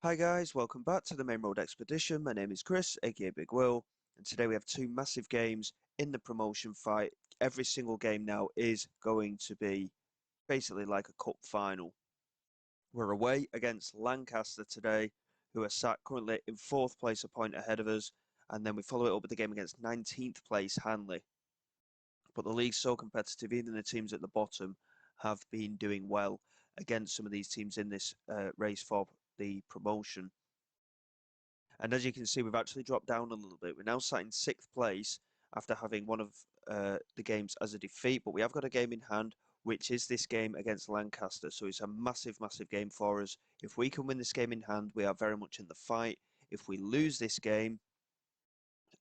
Hi guys, welcome back to the Main Road Expedition. My name is Chris, aka Big Will, and today we have two massive games in the promotion fight. Every single game now is going to be basically like a cup final. We're away against Lancaster today, who are sat currently in fourth place, a point ahead of us, and then we follow it up with the game against 19th place Hanley. But the league's so competitive, even the teams at the bottom have been doing well against some of these teams in this race for the promotion. And as you can see, we've actually dropped down a little bit. We're now sat in sixth place after having one of the games as a defeat, but we have got a game in hand, which is this game against Lancaster. So it's a massive, massive game for us. If we can win this game in hand, we are very much in the fight. If we lose this game,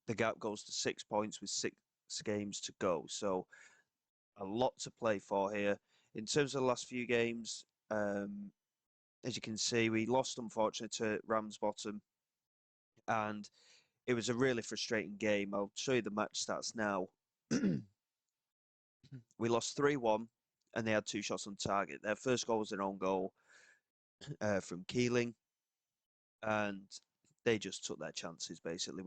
the gap goes to 6 points with six games to go. So a lot to play for here. In terms of the last few games, as you can see, we lost, unfortunately, to Ramsbottom, and it was a really frustrating game. I'll show you the match stats now. We lost 3-1, and they had two shots on target. Their first goal was an own goal from Keeling, and they just took their chances, basically.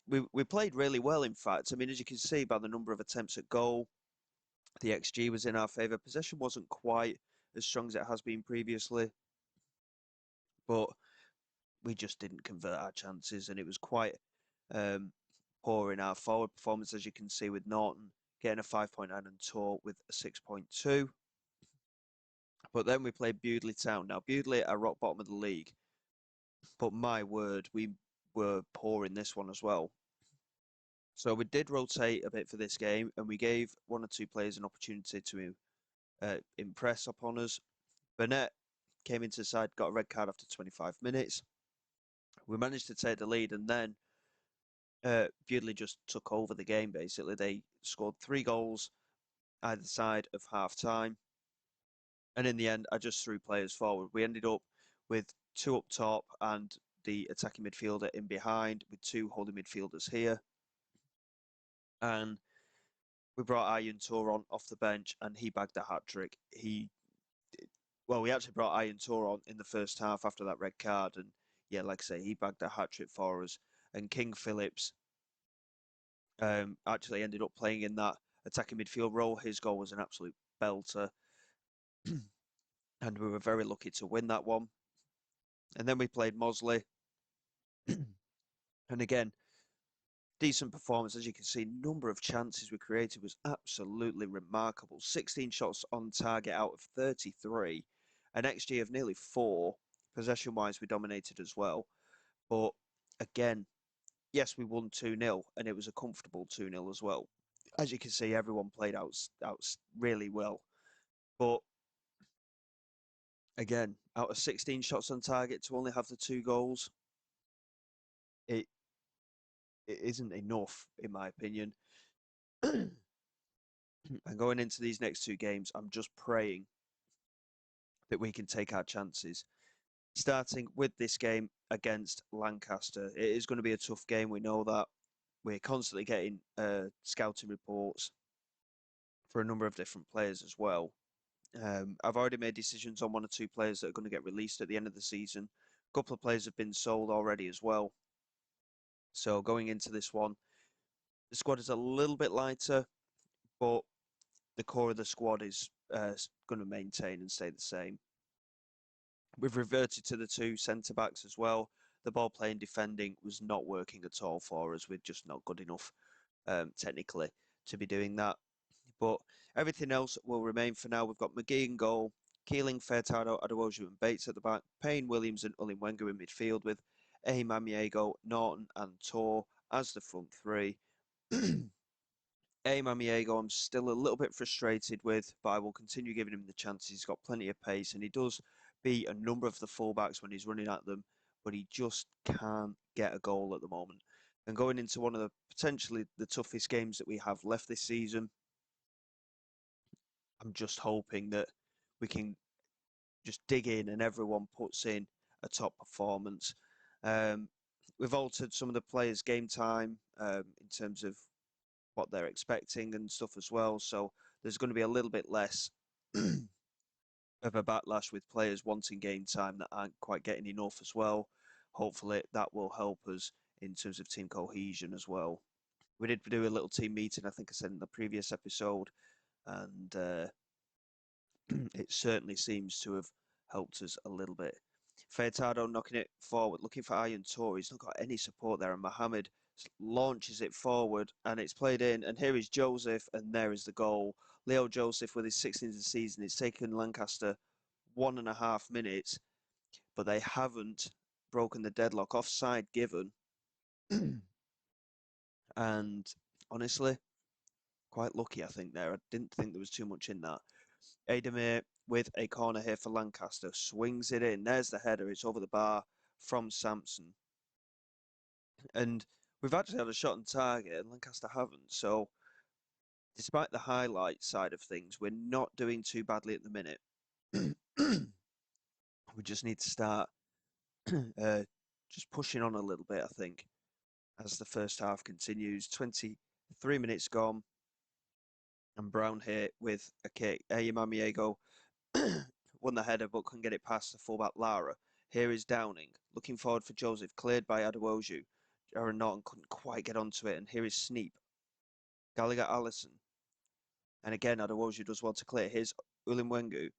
We played really well, in fact. I mean, as you can see by the number of attempts at goal, the XG was in our favour. Possession wasn't quite as strong as it has been previously, but we just didn't convert our chances, and it was quite um, poor in our forward performance, as you can see, with Norton getting a 5.9 and Tor with a 6.2. But then we played Bewdley Town. Now, Bewdley are rock bottom of the league, but my word, we were poor in this one as well. So we did rotate a bit for this game, and we gave one or two players an opportunity to impress upon us. Burnett came into the side, got a red card after 25 minutes. We managed to take the lead, and then Bewdley just took over the game, basically. They scored 3 goals either side of half time. And in the end, I just threw players forward. We ended up with two up top and the attacking midfielder in behind with two holding midfielders here. And we brought Iron Tour on off the bench and he bagged a hat trick. We actually brought Iron Tour on in the first half after that red card. And yeah, like I say, he bagged a hat trick for us. And King Phillips actually ended up playing in that attacking midfield role. His goal was an absolute belter. And we were very lucky to win that one. And then we played Mosley. And again, decent performance. As you can see, number of chances we created was absolutely remarkable. 16 shots on target out of 33. An XG of nearly 4. Possession-wise, we dominated as well. But again, yes, we won 2-0, and it was a comfortable 2-0 as well. As you can see, everyone played out really well. But again, out of 16 shots on target to only have the 2 goals, it it isn't enough, in my opinion. And going into these next two games, I'm just praying that we can take our chances. Starting with this game against Lancaster, it is going to be a tough game. We know that. We're constantly getting scouting reports for a number of different players as well. I've already made decisions on one or two players that are going to get released at the end of the season. A couple of players have been sold already as well. So going into this one, the squad is a little bit lighter, but the core of the squad is going to maintain and stay the same. We've reverted to the two centre backs as well. The ball playing defending was not working at all for us. We're just not good enough technically to be doing that. But everything else will remain for now. We've got McGee in goal, Keeling, Furtado, Adewoju and Bates at the back, Payne, Williams and Ulimwengu in midfield with Mamiego, Norton and Tor as the front three. Mamiego, I'm still a little bit frustrated with, but I will continue giving him the chances. He's got plenty of pace and he does beat a number of the fullbacks when he's running at them, but he just can't get a goal at the moment. And going into one of the potentially the toughest games that we have left this season, I'm just hoping that we can just dig in and everyone puts in a top performance. Um, we've altered some of the players' game time in terms of what they're expecting and stuff as well. So there's going to be a little bit less of a backlash with players wanting game time that aren't quite getting enough as well. Hopefully that will help us in terms of team cohesion as well. We did do a little team meeting, I think I said in the previous episode, and it certainly seems to have helped us a little bit. Furtado knocking it forward, looking for Iron Tour. He's not got any support there, and Mohammed launches it forward, and it's played in. And here is Joseph, and there is the goal. Leo Joseph with his 16th of the season. It's taken Lancaster 1.5 minutes, but they haven't broken the deadlock. Offside given, and honestly, quite lucky I think there. I didn't think there was too much in that. Ademir with a corner here for Lancaster. Swings it in. There's the header. It's over the bar from Sampson. And we've actually had a shot on target and Lancaster haven't. So despite the highlight side of things, we're not doing too badly at the minute. We just need to start just pushing on a little bit, I think, as the first half continues. 23 minutes gone. And Brown here with a kick. Ayamamiego won the header but couldn't get it past the fullback Lara. Here is Downing, looking forward for Joseph, cleared by Adewoju. Aaron Norton couldn't quite get onto it, and here is Sneap. Gallagher Allison. And again, Adewoju does well to clear. Here's Ulimwengu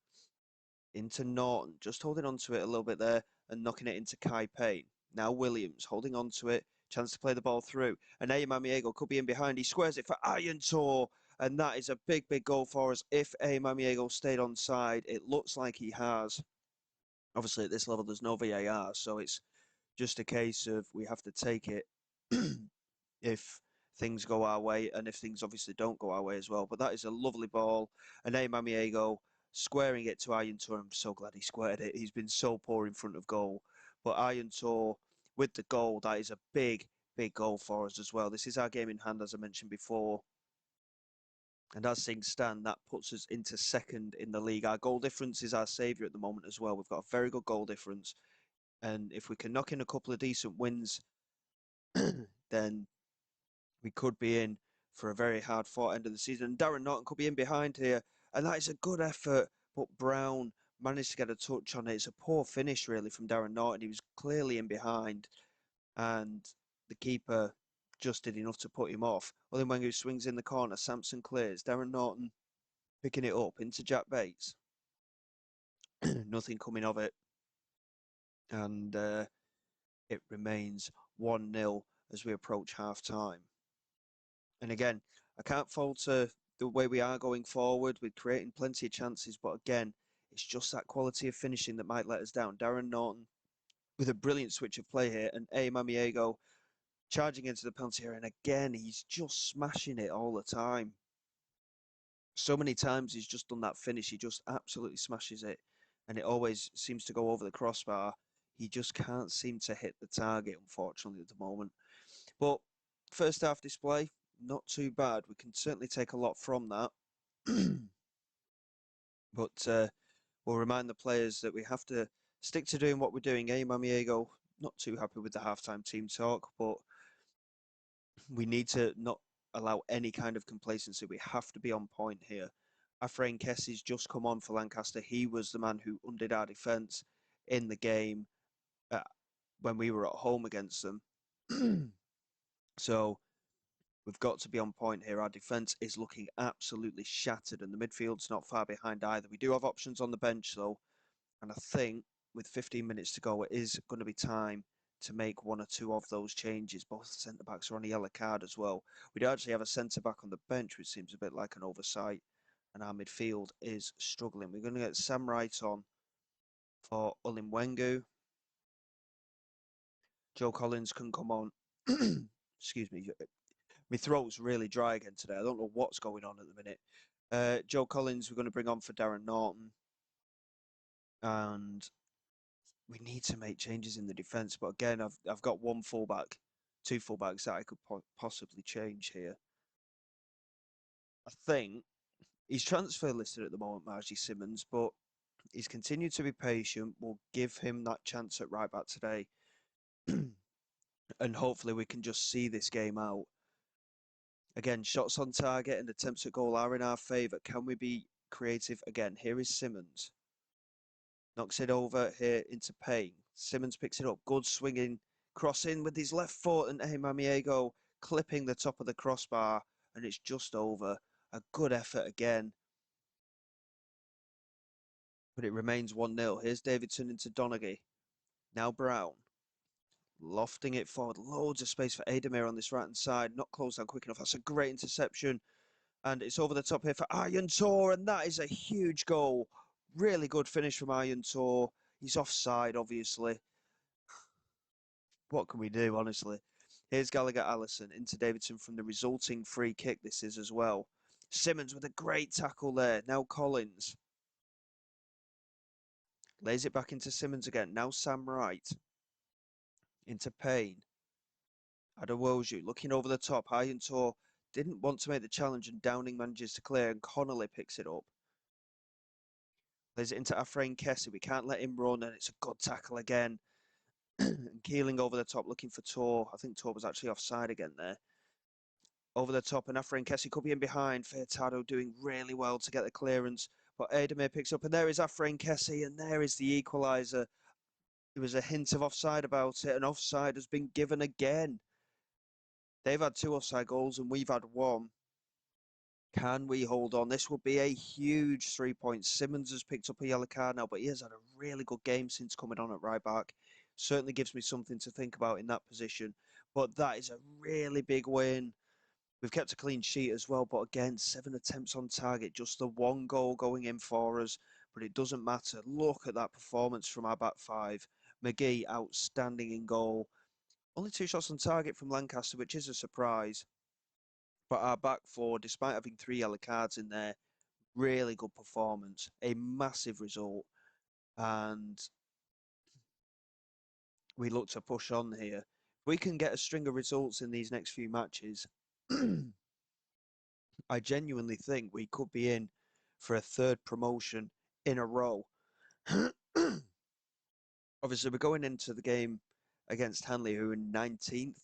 into Norton, just holding onto it a little bit there and knocking it into Kai Payne. Now Williams holding onto it, chance to play the ball through. And Ayamamiego could be in behind. He squares it for Iron Tour. And that is a big, big goal for us. If Ayamamiego stayed on side, it looks like he has. Obviously, at this level, there's no VAR, so it's just a case of we have to take it if things go our way and if things obviously don't go our way as well. But that is a lovely ball. And Ayamamiego squaring it to Iron Tour. I'm so glad he squared it. He's been so poor in front of goal. But Iron Tour with the goal, that is a big, big goal for us as well. This is our game in hand, as I mentioned before. And as things stand, that puts us into second in the league. Our goal difference is our saviour at the moment as well. We've got a very good goal difference. And if we can knock in a couple of decent wins, then we could be in for a very hard fought end of the season. And Darren Norton could be in behind here. And that is a good effort. But Brown managed to get a touch on it. It's a poor finish, really, from Darren Norton. He was clearly in behind. And the keeper just did enough to put him off. Ulimwengu swings in the corner. Sampson clears. Darren Norton picking it up into Jack Bates. Nothing coming of it. And it remains 1-0 as we approach half-time. And again, I can't falter the way we are going forward with creating plenty of chances. But again, it's just that quality of finishing that might let us down. Darren Norton with a brilliant switch of play here. And Mamiego charging into the penalty area. And again, he's just smashing it all the time. So many times he's just done that finish. He just absolutely smashes it. And it always seems to go over the crossbar. He just can't seem to hit the target, unfortunately, at the moment. But first half display, not too bad. We can certainly take a lot from that. But we'll remind the players that we have to stick to doing what we're doing. Mamiego, not too happy with the halftime team talk, but we need to not allow any kind of complacency. We have to be on point here. Afrain Kessie's just come on for Lancaster. He was the man who undid our defence in the game when we were at home against them. So we've got to be on point here. Our defence is looking absolutely shattered and the midfield's not far behind either. We do have options on the bench though, and I think with 15 minutes to go, it is going to be time to make one or two of those changes. Both centre-backs are on a yellow card as well. We do actually have a centre-back on the bench, which seems a bit like an oversight, and our midfield is struggling. We're going to get Sam Wright on for Ulimwengu. Joe Collins can come on. Excuse me. My throat's really dry again today. I don't know what's going on at the minute. Joe Collins we're going to bring on for Darren Norton. And we need to make changes in the defence. But again, I've got one fullback, two fullbacks that I could possibly change here. I think he's transfer listed at the moment, Margie Simmons, but he's continued to be patient. We'll give him that chance at right back today. And hopefully we can just see this game out. Again, shots on target and attempts at goal are in our favour. Can we be creative again? Here is Simmons. Knocks it over here into Payne. Simmons picks it up. Good swinging crossing with his left foot, and Mamiego clipping the top of the crossbar, and it's just over. A good effort again, but it remains 1-0. Here's Davidson into Donaghy. Now Brown. Lofting it forward. Loads of space for Ademir on this right-hand side. Not closed down quick enough. That's a great interception. And it's over the top here for Iron Tor, and that is a huge goal. Really good finish from Iron Tor. He's offside, obviously. What can we do, honestly? Here's Gallagher Allison into Davidson from the resulting free kick. This is as well. Simmons with a great tackle there. Now Collins. Lays it back into Simmons again. Now Sam Wright. Into Payne. Adewoju looking over the top. Iron Tor didn't want to make the challenge, and Downing manages to clear, and Connolly picks it up. Plays it into Afrain Kessie. We can't let him run, and it's a good tackle again. And Keeling over the top looking for Tor. I think Tor was actually offside again there. Over the top, and Afrain Kessie could be in behind. Furtado doing really well to get the clearance, but Ademir picks up, and there is Afrain Kessie, and there is the equaliser. There was a hint of offside about it, and offside has been given again. They've had 2 offside goals, and we've had 1. Can we hold on? This would be a huge 3 points. Simmons has picked up a yellow card now, but he has had a really good game since coming on at right back. Certainly gives me something to think about in that position. But that is a really big win. We've kept a clean sheet as well, but again, 7 attempts on target, just the 1 goal going in for us. But it doesn't matter. Look at that performance from our back 5. McGee, outstanding in goal. Only 2 shots on target from Lancaster, which is a surprise. But our back 4, despite having 3 yellow cards in there, really good performance. A massive result. And we look to push on here. If we can get a string of results in these next few matches, I genuinely think we could be in for a 3rd promotion in a row. Obviously, we're going into the game against Hanley, who are 19th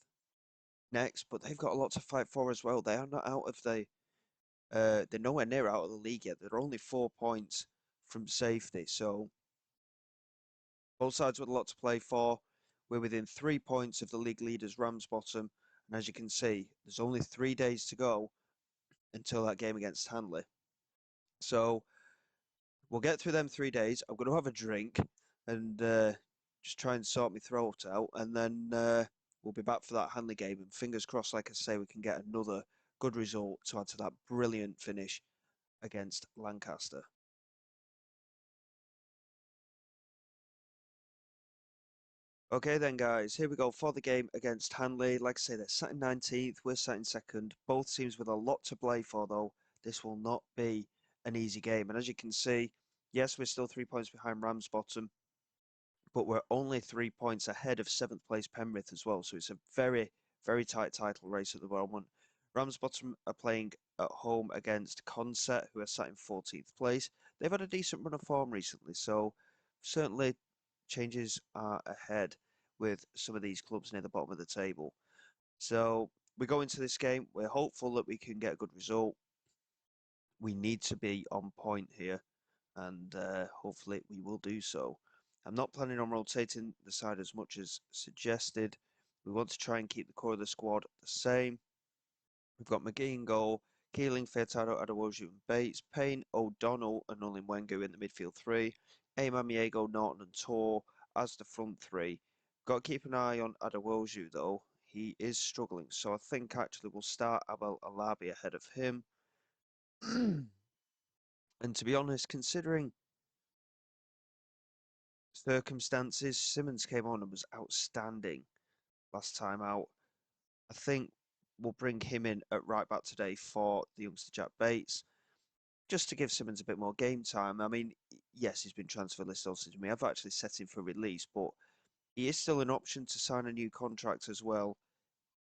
next, but they've got a lot to fight for as well. They are not out of they're nowhere near out of the league yet. They're only 4 points from safety, so both sides with a lot to play for. We're within 3 points of the league leaders, Ramsbottom, and as you can see, there's only 3 days to go until that game against Hanley. So we'll get through them 3 days. I'm going to have a drink and just try and sort my throat out, and then we'll be back for that Hanley game. And fingers crossed, like I say, we can get another good result to add to that brilliant finish against Lancaster. Okay then, guys, here we go for the game against Hanley. Like I say, they're sat in 19th, we're sat in 2nd. Both teams with a lot to play for, though. This will not be an easy game. And as you can see, yes, we're still 3 points behind Ramsbottom, but we're only 3 points ahead of 7th place Penrith as well. So it's a very, very tight title race at the moment. Ramsbottom are playing at home against Consett, who are sat in 14th place. They've had a decent run of form recently, so certainly changes are ahead with some of these clubs near the bottom of the table. So we go into this game. We're hopeful that we can get a good result. We need to be on point here, and hopefully we will do so. I'm not planning on rotating the side as much as suggested. We want to try and keep the core of the squad the same. We've got McGee in goal, Keeling, Furtado, Adewoju and Bates, Payne, O'Donnell and Nolin Wengu in the midfield 3, Mamiego, Norton and Tor as the front 3. Got to keep an eye on Adewoju though. He is struggling, so I think actually we'll start Abel Alabi ahead of him. And to be honest, considering circumstances, Simmons came on and was outstanding last time out. I think we'll bring him in at right back today for the youngster Jack Bates, just to give Simmons a bit more game time. I mean, yes, he's been transfer listed also to me. I've actually set him for release, but he is still an option to sign a new contract as well,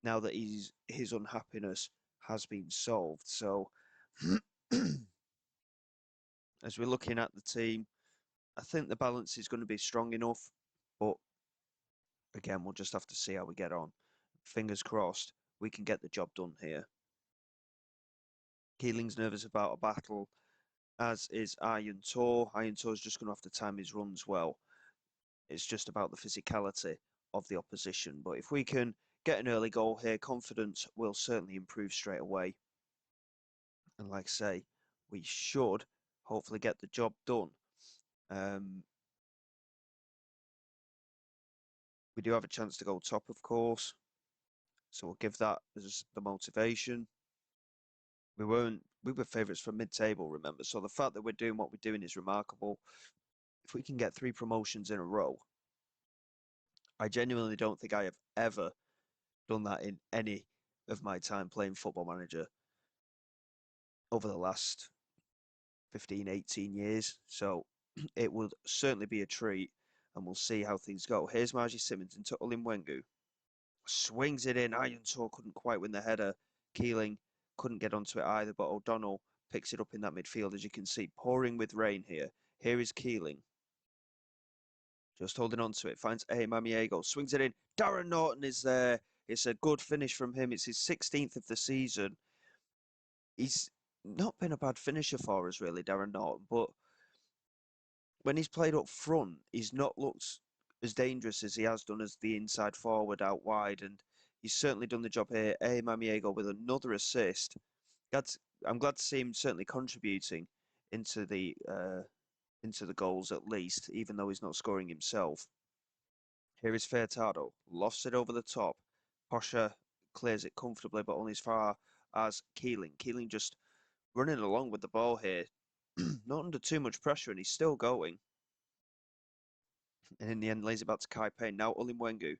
now that his unhappiness has been solved. So, as we're looking at the team, I think the balance is going to be strong enough, but again, we'll just have to see how we get on. Fingers crossed, we can get the job done here. Keeling's nervous about a battle as is Iron Tor. Iron Tor's just going to have to time his runs well. It's just about the physicality of the opposition. But if we can get an early goal here, confidence will certainly improve straight away. And like I say, we should hopefully get the job done. We do have a chance to go top, of course. So we'll give that as the motivation. We were favourites for mid-table, remember? So the fact that we're doing what we're doing is remarkable. If we can get 3 promotions in a row, I genuinely don't think I have ever done that in any of my time playing Football Manager over the last 15, 18 years. So it would certainly be a treat, and we'll see how things go. Here's Margie Simmons into Ulimwengu. Swings it in. Iron Tor couldn't quite win the header. Keeling couldn't get onto it either, but O'Donnell picks it up in that midfield, as you can see, pouring with rain here. Here is Keeling. Just holding on to it. Finds Mamiego. Swings it in. Darren Norton is there. It's a good finish from him. It's his 16th of the season. He's not been a bad finisher for us, really, Darren Norton, but when he's played up front, he's not looked as dangerous as he has done as the inside forward out wide, and he's certainly done the job here. Mamiego with another assist. I'm glad to see him certainly contributing into the goals at least, even though he's not scoring himself. Here is Furtado, lofts it over the top. Posher clears it comfortably, but only as far as Keeling. Keeling just running along with the ball here, not under too much pressure, and he's still going. And in the end, lays it back to Kai Payne. Now Ulimwengu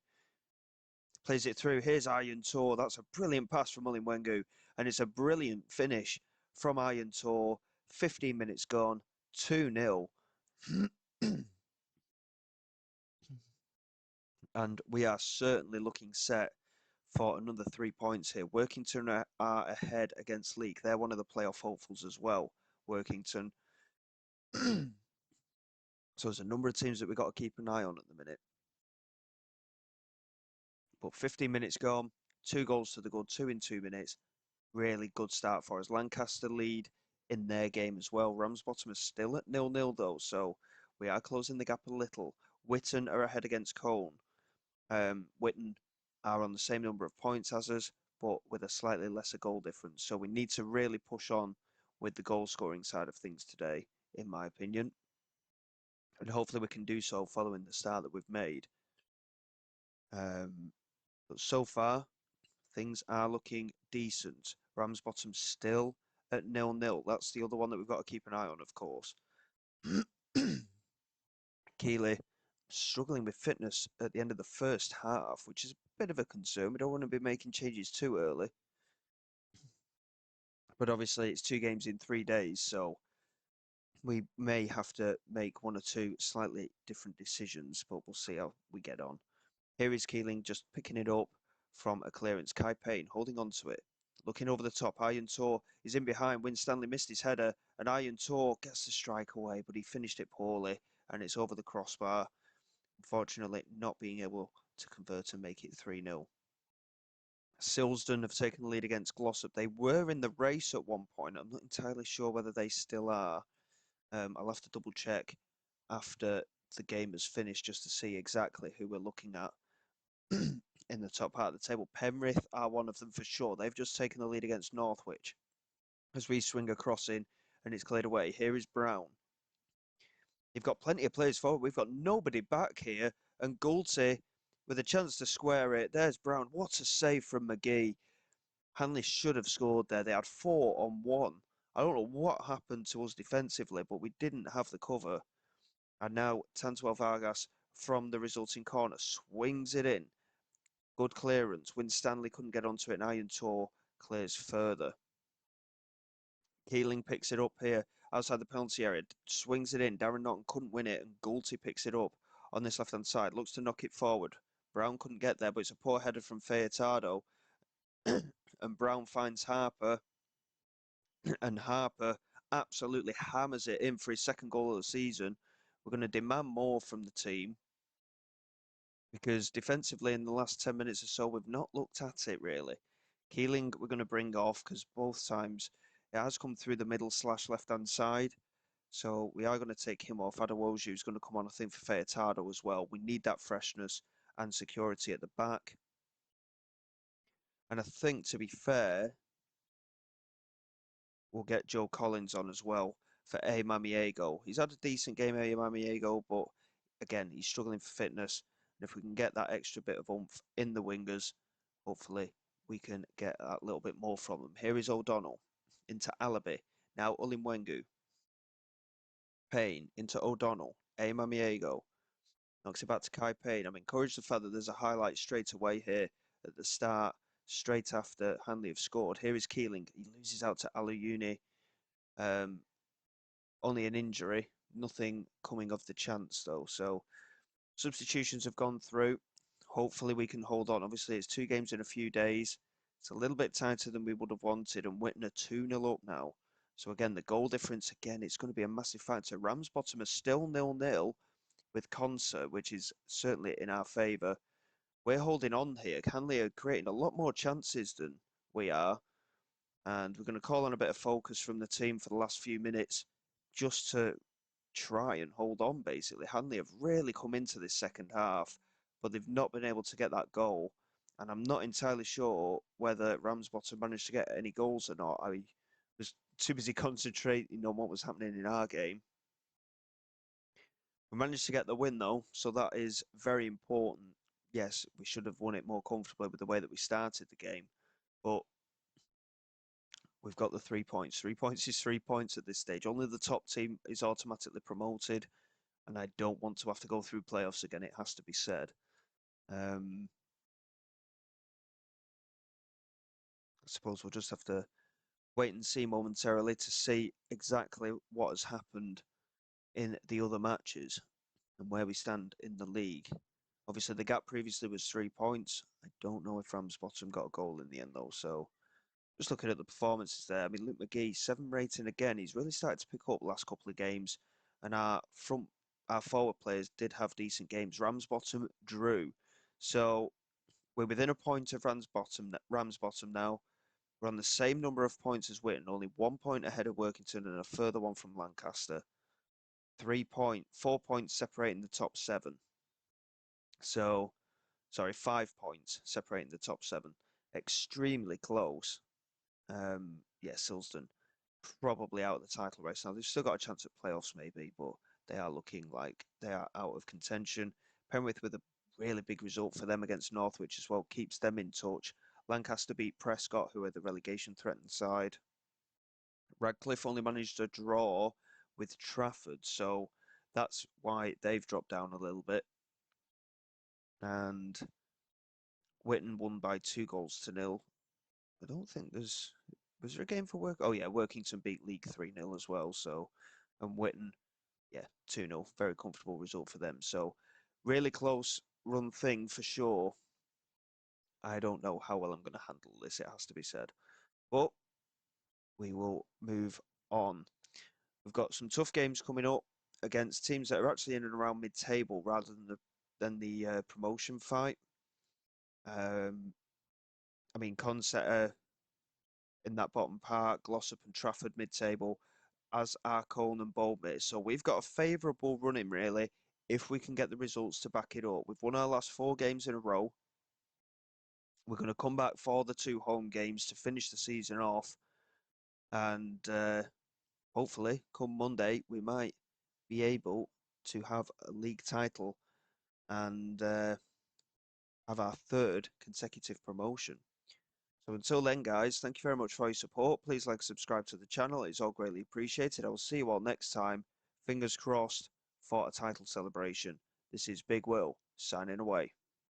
plays it through. Here's Iron Tor. That's a brilliant pass from Ulimwengu, and it's a brilliant finish from Iron Tor. 15 minutes gone, 2-0. And we are certainly looking set for another 3 points here. Workington are ahead against Leek. They're one of the playoff hopefuls as well, Workington. So there's a number of teams that we've got to keep an eye on at the minute. But 15 minutes gone, 2 goals to the good, 2 in 2 minutes. Really good start for us. Lancaster lead in their game as well. Ramsbottom is still at 0-0 though, so we are closing the gap a little. Witton are ahead against Colne. Witton are on the same number of points as us, but with a slightly lesser goal difference. So we need to really push on with the goal scoring side of things today, in my opinion. And hopefully we can do so following the start that we've made. But so far, things are looking decent. Ramsbottom still at 0-0. That's the other one that we've got to keep an eye on, of course. Keeley struggling with fitness at the end of the first half, which is a bit of a concern. We don't want to be making changes too early. But obviously, it's 2 games in 3 days, so we may have to make 1 or 2 slightly different decisions, but we'll see how we get on. Here is Keeling just picking it up from a clearance. Kai Payne holding on to it. Looking over the top, Iron Tor is in behind. Winstanley missed his header, and Iron Tor gets the strike away, but he finished it poorly, and it's over the crossbar. Unfortunately, not being able to convert and make it 3-0. Silsden have taken the lead against Glossop. They were in the race at one point. I'm not entirely sure whether they still are. I'll have to double check after the game has finished just to see exactly who we're looking at in the top part of the table. Penrith are one of them for sure. They've just taken the lead against Northwich as we swing a cross in and it's cleared away. Here is Brown. You've got plenty of players forward. We've got nobody back here. And Gulty with a chance to square it. There's Brown. What a save from McGee. Hanley should have scored there. They had 4-on-1. I don't know what happened to us defensively, but we didn't have the cover. And now Tanswell Vargas from the resulting corner swings it in. Good clearance. Winstanley couldn't get onto it, and Iron Tor clears further. Keeling picks it up here outside the penalty area. Swings it in. Darren Norton couldn't win it, and Gulty picks it up on this left-hand side. Looks to knock it forward. Brown couldn't get there, but it's a poor header from Furtado. And Brown finds Harper. And Harper absolutely hammers it in for his 2nd goal of the season. We're going to demand more from the team, because defensively in the last 10 minutes or so, we've not looked at it really. Keeling we're going to bring off because both times it has come through the middle / left-hand side. So we are going to take him off. Adewoju is going to come on, I think, for Fayetado as well. We need that freshness and security at the back. And I think, to be fair, we'll get Joe Collins on as well for A. Mamiego. He's had a decent game, A. Mamiego, but again, he's struggling for fitness. And if we can get that extra bit of oomph in the wingers, hopefully we can get that little bit more from them. Here is O'Donnell into Alabi. Now Ulimwengu. Payne into O'Donnell. A. Mamiego. Knocks it back to Kai Payne. I'm encouraged the fact that there's a highlight straight away here at the start, straight after Hanley have scored. Here is Keeling. He loses out to Aluyuni. Only an injury. Nothing coming of the chance, though. So substitutions have gone through. Hopefully we can hold on. Obviously, it's 2 games in a few days. It's a little bit tighter than we would have wanted. And Whitton are 2-0 up now. So again, the goal difference, again, it's going to be a massive factor. Ramsbottom are still 0-0 with Concert, which is certainly in our favour. We're holding on here. Hanley are creating a lot more chances than we are. And we're going to call on a bit of focus from the team for the last few minutes just to try and hold on, basically. Hanley have really come into this second half, but they've not been able to get that goal. And I'm not entirely sure whether Ramsbottom managed to get any goals or not. I was too busy concentrating on what was happening in our game. We managed to get the win, though, so that is very important. Yes, we should have won it more comfortably with the way that we started the game, but we've got the 3 points. 3 points is 3 points at this stage. Only the top team is automatically promoted, and I don't want to have to go through playoffs again, it has to be said. I suppose we'll just have to wait and see momentarily to see exactly what has happened in the other matches and where we stand in the league. Obviously, the gap previously was 3 points. I don't know if Ramsbottom got a goal in the end, though, so just looking at the performances there. I mean, Luke McGee, 7 rating again. He's really started to pick up the last couple of games, and our forward players did have decent games. Ramsbottom drew, so we're within a point of Ramsbottom now. We're on the same number of points as Whitton, only 1 point ahead of Workington and a further one from Lancaster. 4 points separating the top 7. So, sorry, 5 points separating the top 7. Extremely close. Yeah, Silsden probably out of the title race now. They've still got a chance at playoffs maybe, but they are looking like they are out of contention. Penrith with a really big result for them against Northwich as well, keeps them in touch. Lancaster beat Prescott, who are the relegation threatened side. Radcliffe only managed a draw with Trafford, so that's why they've dropped down a little bit. And Whitton won by 2-0. I don't think was there a game for Work? Oh yeah, Workington beat League 3-0 as well. So, and Whitton, yeah, 2-0, very comfortable result for them. So, really close run thing for sure. I don't know how well I'm going to handle this, it has to be said. But we will move on. We've got some tough games coming up against teams that are actually in and around mid-table rather than the promotion fight. I mean, Consett in that bottom part, Glossop and Trafford mid-table, as are Colne and Boldmere. So we've got a favourable running, really, if we can get the results to back it up. We've won our last 4 games in a row. We're going to come back for the 2 home games to finish the season off. And hopefully, come Monday, we might be able to have a league title and have our 3rd consecutive promotion. So until then, guys, thank you very much for your support. Please like, subscribe to the channel. It's all greatly appreciated. I will see you all next time. Fingers crossed for a title celebration. This is Big Will, signing away.